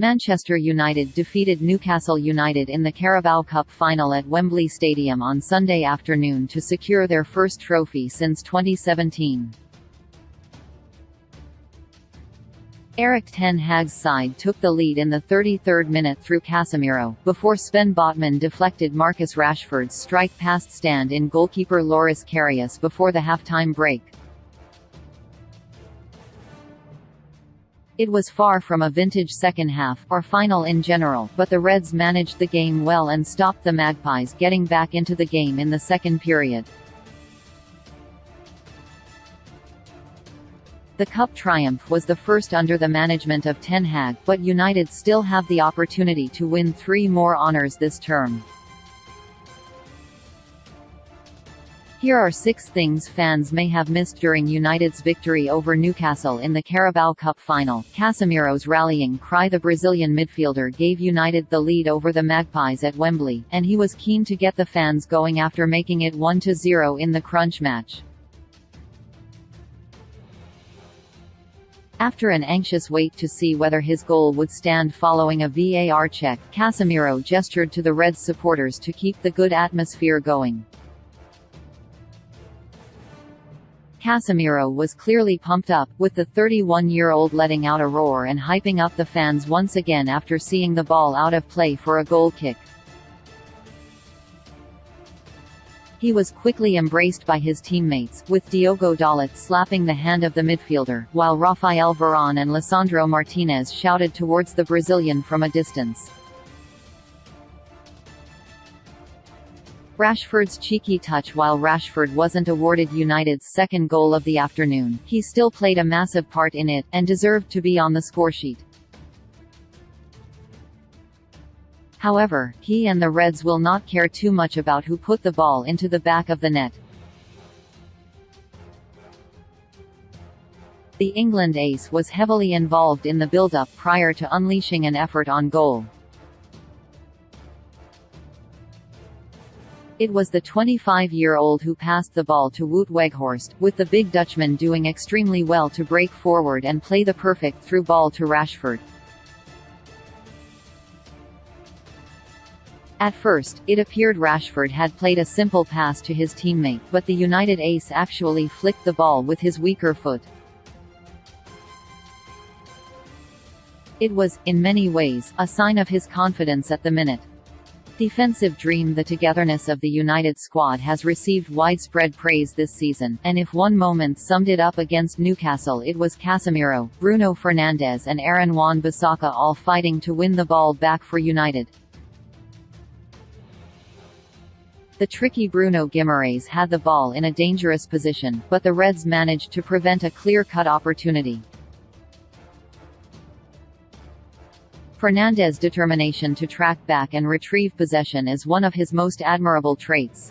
Manchester United defeated Newcastle United in the Carabao Cup final at Wembley Stadium on Sunday afternoon to secure their first trophy since 2017. Erik ten Hag's side took the lead in the 33rd minute through Casemiro, before Sven Botman deflected Marcus Rashford's strike past stand-in goalkeeper Loris Karius before the half-time break. It was far from a vintage second half, or final in general, but the Reds managed the game well and stopped the Magpies getting back into the game in the second period. The cup triumph was the first under the management of Ten Hag, but United still have the opportunity to win 3 more honours this term. Here are 6 things fans may have missed during United's victory over Newcastle in the Carabao Cup final. Casemiro's rallying cry. The Brazilian midfielder gave United the lead over the Magpies at Wembley, and he was keen to get the fans going after making it 1-0 in the crunch match. After an anxious wait to see whether his goal would stand following a VAR check, Casemiro gestured to the Reds supporters to keep the good atmosphere going. Casemiro was clearly pumped up, with the 31-year-old letting out a roar and hyping up the fans once again after seeing the ball out of play for a goal kick. He was quickly embraced by his teammates, with Diogo Dalot slapping the hand of the midfielder, while Rafael Varane and Lisandro Martinez shouted towards the Brazilian from a distance. Rashford's cheeky touch. While Rashford wasn't awarded United's second goal of the afternoon, he still played a massive part in it, and deserved to be on the scoresheet. However, he and the Reds will not care too much about who put the ball into the back of the net. The England ace was heavily involved in the build-up prior to unleashing an effort on goal. It was the 25-year-old who passed the ball to Wout Weghorst, with the big Dutchman doing extremely well to break forward and play the perfect through ball to Rashford. At first, it appeared Rashford had played a simple pass to his teammate, but the United ace actually flicked the ball with his weaker foot. It was, in many ways, a sign of his confidence at the minute. Defensive dream. The togetherness of the United squad has received widespread praise this season, and if one moment summed it up against Newcastle, it was Casemiro, Bruno Fernandes and Aaron Wan-Bissaka all fighting to win the ball back for United. The tricky Bruno Guimaraes had the ball in a dangerous position, but the Reds managed to prevent a clear-cut opportunity. Fernandes' determination to track back and retrieve possession is one of his most admirable traits.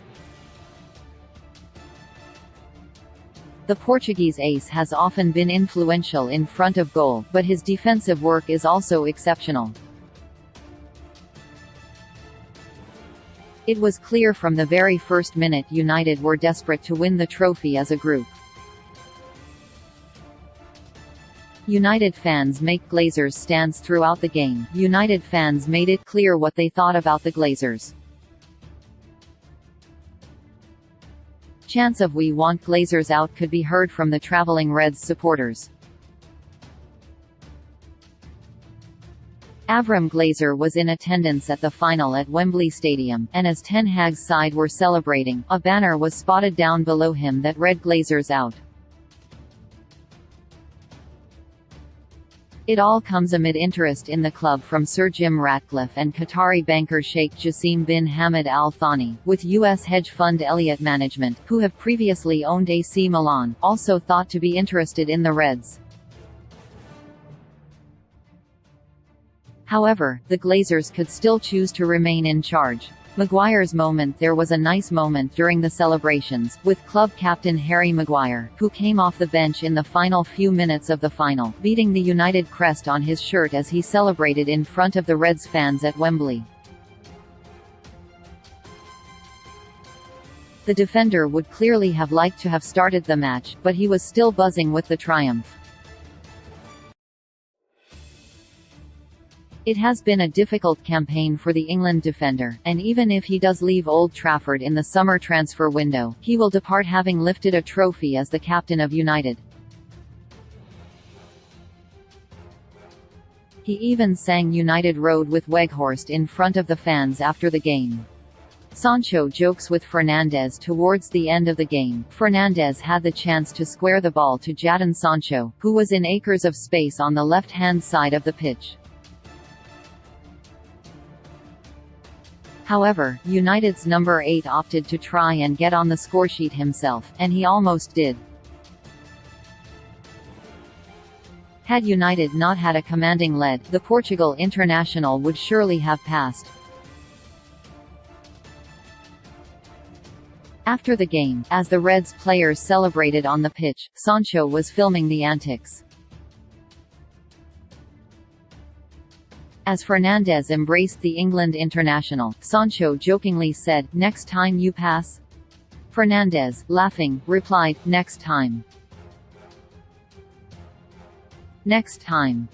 The Portuguese ace has often been influential in front of goal, but his defensive work is also exceptional. It was clear from the very first minute United were desperate to win the trophy as a group. United fans make Glazers stands throughout the game. United fans made it clear what they thought about the Glazers. Chants of "We want Glazers out" could be heard from the travelling Reds supporters. Avram Glazer was in attendance at the final at Wembley Stadium, and as Ten Hag's side were celebrating, a banner was spotted down below him that read "Glazers out." It all comes amid interest in the club from Sir Jim Ratcliffe and Qatari banker Sheikh Jassim bin Hamad Al Thani, with US hedge fund Elliott Management, who have previously owned AC Milan, also thought to be interested in the Reds. However, the Glazers could still choose to remain in charge. Maguire's moment. There was a nice moment during the celebrations, with club captain Harry Maguire, who came off the bench in the final few minutes of the final, beating the United crest on his shirt as he celebrated in front of the Reds fans at Wembley. The defender would clearly have liked to have started the match, but he was still buzzing with the triumph. It has been a difficult campaign for the England defender, and even if he does leave Old Trafford in the summer transfer window, he will depart having lifted a trophy as the captain of United. He even sang United Road with Weghorst in front of the fans after the game. Sancho jokes with Fernandes towards the end of the game. Fernandes had the chance to square the ball to Jadon Sancho, who was in acres of space on the left-hand side of the pitch. However, United's number 8 opted to try and get on the scoresheet himself, and he almost did. Had United not had a commanding lead, the Portugal international would surely have passed. After the game, as the Reds players celebrated on the pitch, Sancho was filming the antics. As Fernandes embraced the England international, Sancho jokingly said, "Next time you pass?" Fernandes, laughing, replied, "Next time. Next time."